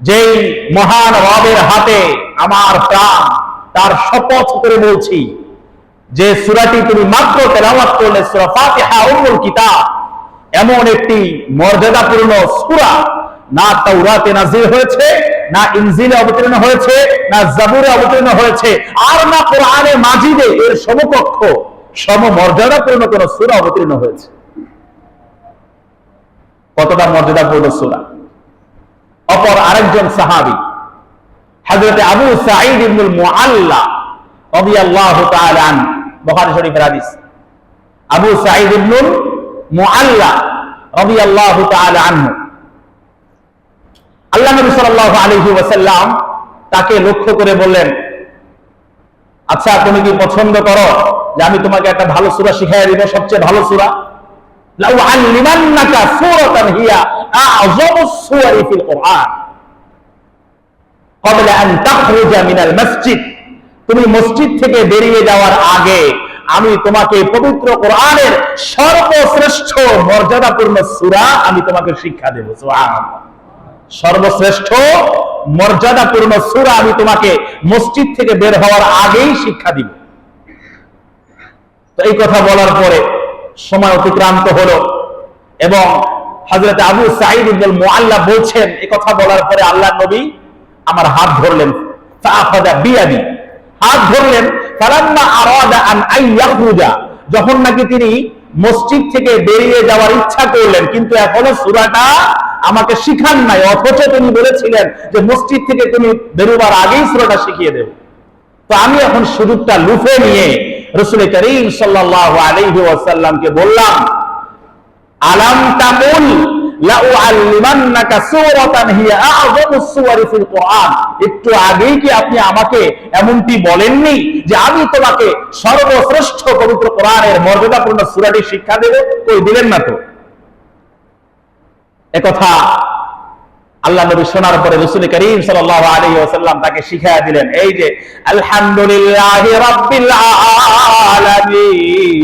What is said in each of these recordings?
যেই মহান রবের হাতে আমার প্রাণ, তার শপথ করে বলছি যে সূরাটি তুমি মাত্র তেলাওয়াত করলে, সূরা ফাতিহা উম্মুল কিতাব, এমন একটি মর্যাদাপূর্ণ সূরা না তাওরাতে নাযিল হয়েছে, না ইনজিলে অবতীর্ণ হয়েছে, না জাবুরে অবতীর্ণ হয়েছে, আর না কোরআনে মাজিদে এর সমকক্ষ সমমর্যাদাপূর্ণ কোন সূরা অবতীর্ণ হয়েছে। কতটা মর্যাদাপূর্ণ সূরা! অপর আরেকজন সাহাবী হযরত আবু সাঈদ ইবনুল মুআল্লা রাদিয়াল্লাহু তাআলা আনহু, বুখারী শরীফের হাদিস। আবু সাঈদ ইবনুল মুআল্লা রাদিয়াল্লাহু তাআলা আনহু, আল্লাহ নবী সাল্লাল্লাহু আলাইহি ওয়াসাল্লাম তাকে লক্ষ্য করে বললেন, আচ্ছা তুমি কি পছন্দ করো যে আমি তোমাকে একটা ভালো সূরা শিখিয়ে দিব, সবচেয়ে ভালো সূরা? লাউ আল্লিমান্নাকা সূরাতান হিয়া আ'যামুস সূয়ারি ফিল কুরআন ক্বাবলা আন তাখরুজা মিনাল মসজিদ, তুমি মসজিদ থেকে বেরিয়ে যাওয়ার আগে আমি তোমাকে পবিত্র কোরআনের সর্বশ্রেষ্ঠ মর্যাদাপূর্ণ সূরা আমি তোমাকে শিক্ষা দেব। সুবহানাল্লাহ! সর্বশ্রেষ্ঠ মর্যাদাপূর্ণ সূরা আমি তোমাকে মসজিদ থেকে বের হওয়ার আগেই শিক্ষা দিব। তো এই কথা বলার পরে সময় অতিক্রান্ত হলো এবং হযরত আবু সাঈদ ইবনুল মুআল্লা বলছেন, এই কথা বলার পরে আল্লাহর নবী আমার হাত ধরলেন, ফাআখাযা বিয়াদি, হাত ধরলেন। ফালাম্মা আরাদা আন আইয়াখরুজা, যখন নাকি তিনি মসজিদ থেকে বেরিয়ে যাওয়ার ইচ্ছা করলেন, কিন্তু এখনো সূরাটা আমাকে শিখান নাই, অথচ তিনি বলেছিলেন যে মসজিদ থেকে তুমি বেরোবার আগেই সূরাটা শিখিয়ে দেব। তো আমি এখন সুযোগটা লুফে নিয়ে রাসূল করিম সাল্লাল্লাহু আলাইহি ওয়াসাল্লামকে বললাম, আলাম তাকুল লা উআল্লিমান্নাকা সূরাতান হিয়া আ'যামুস সূয়ারি ফিল কুরআন, একটু আগেই কি আপনি আমাকে এমনটি বলেননি যে আমি তোমাকে সর্বশ্রেষ্ঠ পবিত্র কোরআনের মর্যাদাপূর্ণ সূরাটি শিক্ষা দেব? কই দিলেন না তো। একথা আল্লাহ নবী শোনার পরে রাসূল করিম সাল্লাল্লাহু আলাইহি ওয়াসাল্লাম তাকে শিখিয়ে দিলেন, এই যে আলহামদুলিল্লাহি রাব্বিল আলামিন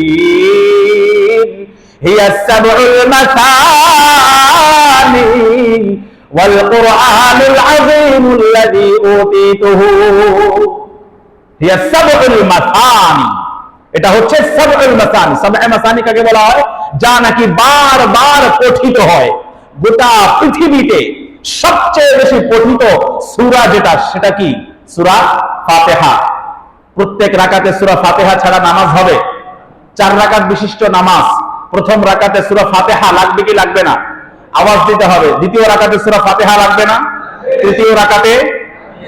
হিয়া সাবউল মাসানি ওয়াল কুরআনুল আযীমুল লাযী উতীতুহু। হিয়া সাবউল মাসানি, এটা হচ্ছে সাবউল মাসানি। সাবউল মাসানি কাকে বলা হয়? যা নাকি বারবার পঠিত হয়। গোটা পৃথিবীতে সবচেয়ে বেশি পঠিত সূরা যেটা, সেটা কি? সূরা ফাতিহা। প্রত্যেক রাকাতে সূরা ফাতিহা ছাড়া নামাজ হবে? 4 রাকাত বিশিষ্ট নামাজ, প্রথম রাকাতে সূরা ফাতিহা লাগবে কি লাগবে না? আওয়াজ দিতে হবে। দ্বিতীয় রাকাতে সূরা ফাতিহা লাগবে না? তৃতীয় রাকাতে,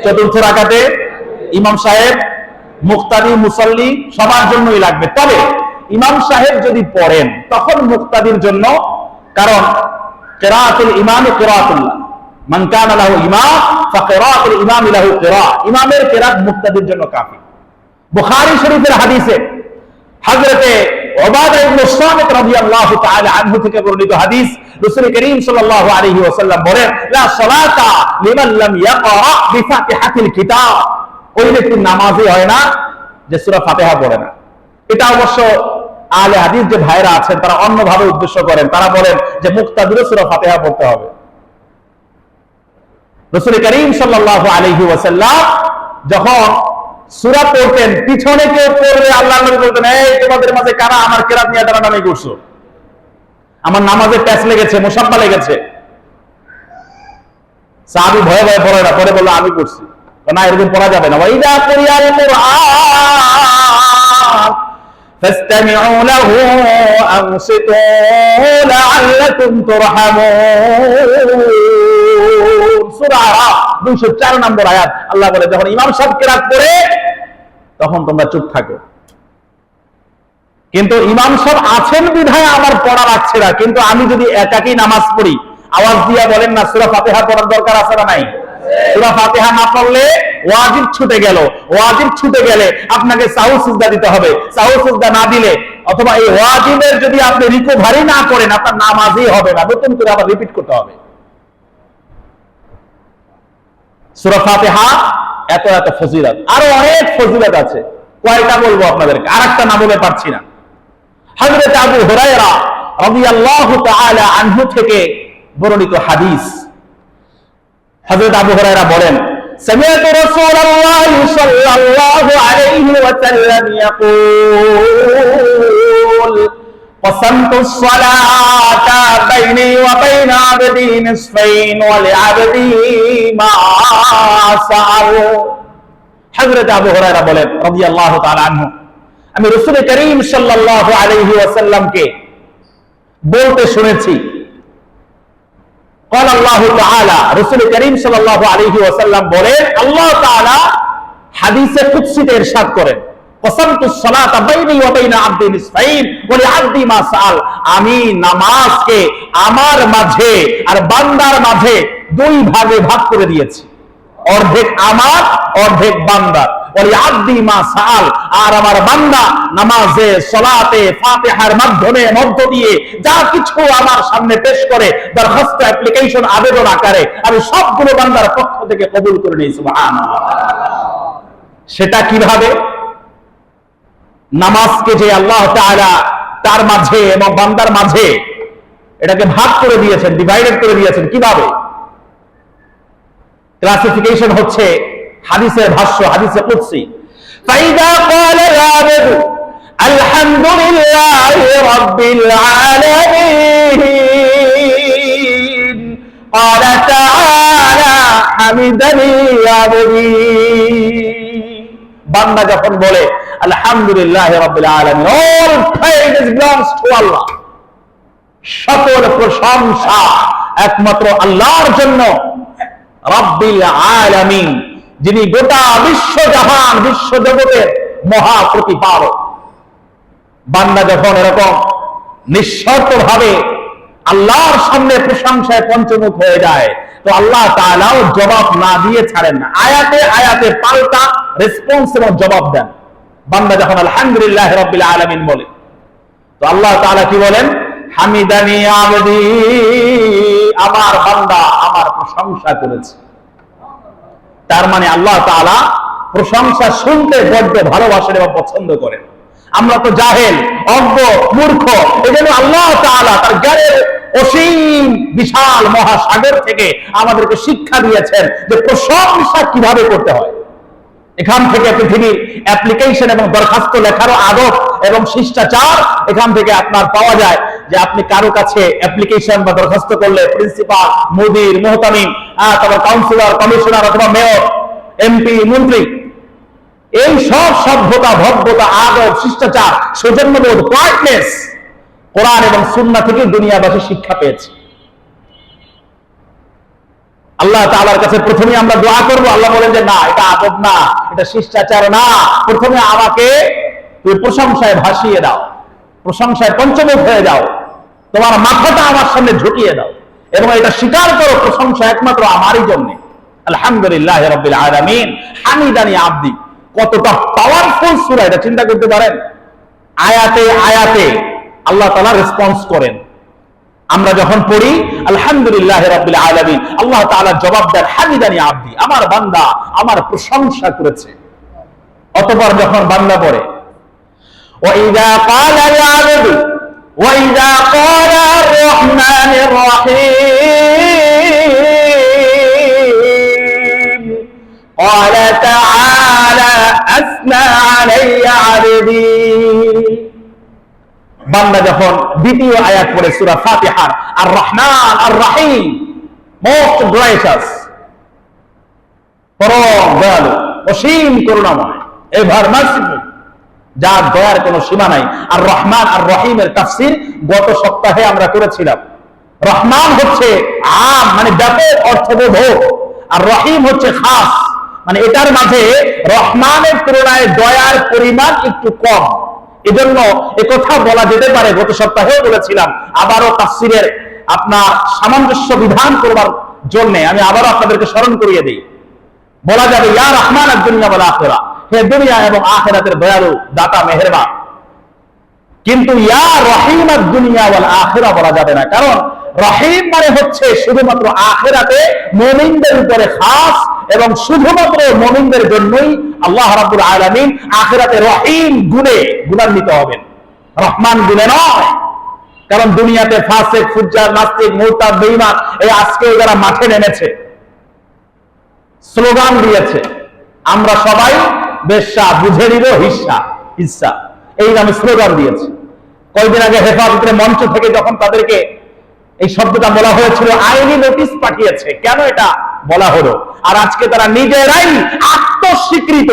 চতুর্থ রাকাতে ইমাম সাহেব, মুক্তাদি, মুসাল্লি সবার জন্যই লাগবে। তবে ইমাম সাহেব যদি পড়েন তখন মুক্তাদির জন্য, কারণ কিরাআতুল ইমাম কিরাআতুল্লাহ, মান কানা লাহু ইমাম ফাকিরাআতুল ইমাম লাহু কিরাআহ, ইমামের কিরাত মুক্তাদির জন্য কাফি। বুখারী শরীফের হাদিসে হযরতে উবাদা ইবনে সামিত রাদিয়াল্লাহু তাআলা আনহু থেকে বর্ণিত হাদিস, রাসূল করিম সাল্লাল্লাহু আলাইহি ওয়াসাল্লাম বলেন, লা সালাতা লিমান লাম ইয়াকরা বিফাতিহাতিল কিতাব, ওই ব্যক্তির নামাজই হয় না যে সূরা ফাতিহা পড়ে না। এটা অবশ্য আহলে হাদিস যে ভাইরা আছেন তারা অন্যভাবে উদ্দেশ্য করেন, তারা বলেন যে মুক্তাদির সূরা ফাতিহা পড়তে হবে। রাসূল করিম সাল্লাল্লাহু আলাইহি ওয়াসাল্লাম যখন সূরা পড়তেন, পিছনে কেউ পড়লে আল্লাহর নবী বলতেন, এই তোমাদের মাঝে কারা আমার কিরাত নিয়ে টানাটানি করছো? আমার নামাজে প্যাচ লেগেছে, মুসাব্বা লেগেছে। সাহাবী ভয়ে ভয়ে পড়ে না, পরে বলল আমি করছি। না, এরকম পড়া যাবে না। ওয়াইদা কুরিয়াল কুরআন ফাসতামিউ লাহু আনসিতু লাআল্লাকুম তুরহামুন। সূরা আরাফ 204 নম্বর আয়াত। আল্লাহ বলে, যখন ইমাম সাহেব কিরাত পড়ে তখন তোমরা চুপ থাকো। কিন্তু ইমাম সাহেব আছেন বিধায় আমার পড়া লাগছে না, কিন্তু আমি যদি একাকী নামাজ পড়ি, আওয়াজ দিয়া বলেন না সূরা ফাতিহা পড়ার দরকার আছে না নাই? সূরা ফাতিহা না পড়লে ওয়াজিব ছুটে গেল। ওয়াজিব ছুটে গেলে আপনাকে সাহু সিজদা দিতে হবে। সাহু সিজদা না দিলে, অথবা এই ওয়াজিবের যদি আপনি রিকভারি না করেন, আপনার নামাজই হবে না, নতুন করে আবার রিপিট করতে হবে। সূরা ফাতিহা এত এত ফজিলত, আরো অনেক ফজিলত আছে। কয়টা বলবো আপনাদেরকে, আরেকটা না বলে পারছি না। হযরত আবু হুরায়রা রাদিয়াল্লাহু তাআলা আনহু থেকে বর্ণিত হাদিস, হযরত আবু হুরায়রা বলেন, সামিআতু রাসূলুল্লাহ সাল্লাল্লাহু আলাইহি ওয়াসাল্লাম ইয়াকুল qasamtus salata bayni wa bayna 'abdi nisfayn wa li 'abdi ma sa'al। হযরত আবু হুরায়রা বলেন রাদিয়াল্লাহু তাআলা আনহু, আমি রাসূল করিম সাল্লাল্লাহু আলাইহি ওয়াসাল্লামকে বলতে শুনেছি, قال الله تعالى, রাসূল করিম সাল্লাল্লাহু আলাইহি ওয়াসাল্লাম বলেন, আল্লাহ তাআলা হাদিসে কুদসিতে ইরশাদ করেন, qasamtus salata বাইনি ওয়া বাইনা আবদি নিসফাইন ওয়া লিআবদি মা সাআল, আমি নামাজকে আমার মাঝে আর বান্দার মাঝে দুই ভাগে ভাগ করে দিয়েছি, অর্ধেক আমার অর্ধেক বান্দার। ওয়া লিআবদি মা সাআল, আর আমার বান্দা নামাজে সালাতে ফাতিহার মাধ্যমে মধ্য দিয়ে যা কিছু আমার সামনে পেশ করে দরখাস্ত অ্যাপ্লিকেশন আবেদন আকারে আমি সবগুলো বান্দার পক্ষ থেকে কবুল করে নিই। সুবহানাল্লাহ। সেটা কিভাবে? নামাজকে যে আল্লাহ তাআলা তার মাঝে এবং বান্দার মাঝে এটাকে ভাগ করে দিয়েছেন, ডিভাইডেড করে দিয়েছেন, কিভাবে? ক্লাসিফিকেশন হচ্ছে হাদিসের ভাষ্য, হাদিসে কুদসি, ফাইদা ক্বালা আল-আবদ আলহামদুলিল্লাহি রাব্বিল আলামিন ক্বালা তাআলা হামিদানি আবদি। বান্দা যখন বলে আলহামদুলিল্লাহি রাব্বিল আলামিন, অল প্রেইজ বিলংস টু আল্লাহ, সকল প্রশংসা একমাত্র আল্লাহর জন্য, রাব্বিল আলামিন, যিনি গোটা বিশ্বজাহান বিশ্ব জগতের মহা প্রতিপালক। বান্দা যখন এরকম নিঃশর্ত ভাবে আল্লাহর সামনে প্রশংসায় পঞ্চমুখ হয়ে যায়, তো আল্লাহ তাআলাও জবাব না দিয়ে ছাড়েন না, আয়াতে আয়াতে পাল্টা রেসপন্স এবং জবাব দেন। বান্দা যখন আলহামদুলিল্লাহ রাব্বিল আলামিন বলে, তো আল্লাহ তাআলা কি বলেন? হামিদানি আবদি, আমার বান্দা আমার প্রশংসা করেছে। তার মানে আল্লাহ তাআলা প্রশংসা শুনতে বড্ড ভালোবাসেন এবং পছন্দ করেন। আমরা তো জাহেল, অজ্ঞ, মূর্খ, এজন্য আল্লাহ তাআলা তার জ্ঞানের অসীম বিশাল মহাসাগর থেকে আমাদেরকে শিক্ষা দিয়েছেন যে প্রশংসা কিভাবে করতে হয়। এখান থেকে পৃথিবীর অ্যাপ্লিকেশন এবং দরখাস্ত লেখারও আদব এবং শিষ্টাচার এখান থেকে আপনার পাওয়া যায়, যে আপনি কারো কাছে অ্যাপ্লিকেশন বা দরখাস্ত করলে প্রিন্সিপাল, মুদির, মুহতামিম, তারপর কাউন্সিলর, কমিশনার অথবা মেয়র, এমপি, মন্ত্রী, এই সব সভ্যতা, ভব্যতা, আদব, শিষ্টাচার, সৌজন্যবোধ, কোয়াইটনেস কোরআন এবং সুন্নাহ থেকে দুনিয়াবাসী শিক্ষা পেয়েছে। আল্লাহ তাআলার কাছে প্রথমে আমরা দোয়া করব, আল্লাহ বলেন যে না, এটা আদব না, এটা শিষ্টাচার না, প্রথমে আমাকে তুমি প্রশংসায় ভাসিয়ে দাও, প্রশংসায় পঞ্চমুখ হয়ে যাও, তোমার মাথাটা আমার সামনে ঝুঁকিয়ে দাও এবং এটা স্বীকার করো প্রশংসা একমাত্র আমারই জন্য। আলহামদুলিল্লাহি রাব্বিল আলামিন হামিদানি আবদি, কতটা পাওয়ারফুল সূরা, এটা চিন্তা করতে পারেন। আয়াতে আয়াতে আল্লাহ তাআলা রেসপন্স করেন। আমরা যখন পড়ি আলহামদুলিল্লাহি রাব্বিল আলামিন, আল্লাহ তাআলা জবাব দেন হামিদানি আবদি, আমার বান্দা আমার প্রশংসা করেছে। অতঃপর যখন বান্দা পড়ে ওয়াইদা ক্বালা ইয়া আবদি ওয়াইদা ক্বালা আর-রাহমানির রাহিম ক্বালা তাআলা আসনা আলাইয়া আবদি। বান্দা যখন দ্বিতীয় আয়াত পড়ে সূরা ফাতিহার আর রহমান আর রহিম, মোস্ট গ্রেসিয়াস, পরম দয়ালু, অসীম করুণাময়, এভার মার্সিফুল, যার দয়ার কোনো সীমা নাই। আর রহমান আর রহিমের তাফসীর গত সপ্তাহে আমরা করেছিলাম। রহমান হচ্ছে আম, মানে ব্যাপক অর্থবোধক, আর রহিম হচ্ছে খাস, মানে এটার মাঝে রহমানের তুলনায় দয়ার পরিমাণ একটু কম। এজন্য একথা বলা যেতে পারে, গত সপ্তাহেও বলেছিলাম, আবারও তাফসীরের আপনার সামঞ্জস্য বিধান করবার জন্য আমি আবারও আপনাদেরকে স্মরণ করিয়ে দিই। বলা যাবে ইয়া রহমান আদ-দুনিয়া ওয়াল আখিরা, হে দুনিয়া এবং আখিরাতের দয়ালু, দাতা, মেহেরবান। কিন্তু ইয়া রহিম আদ-দুনিয়া ওয়াল আখিরা বলা যাবে না, কারণ রহিম মানে হচ্ছে শুধুমাত্র আখিরাতে মুমিনদের উপরে খাস এবং শুধুমাত্র মুমিনদের জন্যই আল্লাহ রাব্বুল আলামিন আখিরাতে রহিম গুণে গুণান্বিত হবেন, রহমান গুণে নয়। কারণ দুনিয়াতে ফাসিক, ফুজ্জার, নাস্তিক, মুরতাদ, বেঈমান, এই আজকে যারা মাঠে নেমেছে, স্লোগান দিয়েছে, আমরা সবাই বেশ্যা, বুঝে নিব হিস্সা হিস্সা, এই নামে স্লোগান দিয়েছে। কয়েকদিন আগে হেফাজতের মঞ্চ থেকে যখন তাদেরকে এই শব্দটা বলা হয়েছিল, আইনি নোটিশ পাঠিয়েছে, কেন এটা বলা হলো? আর আজকে তারা নিজেরাই আত্মস্বীকৃত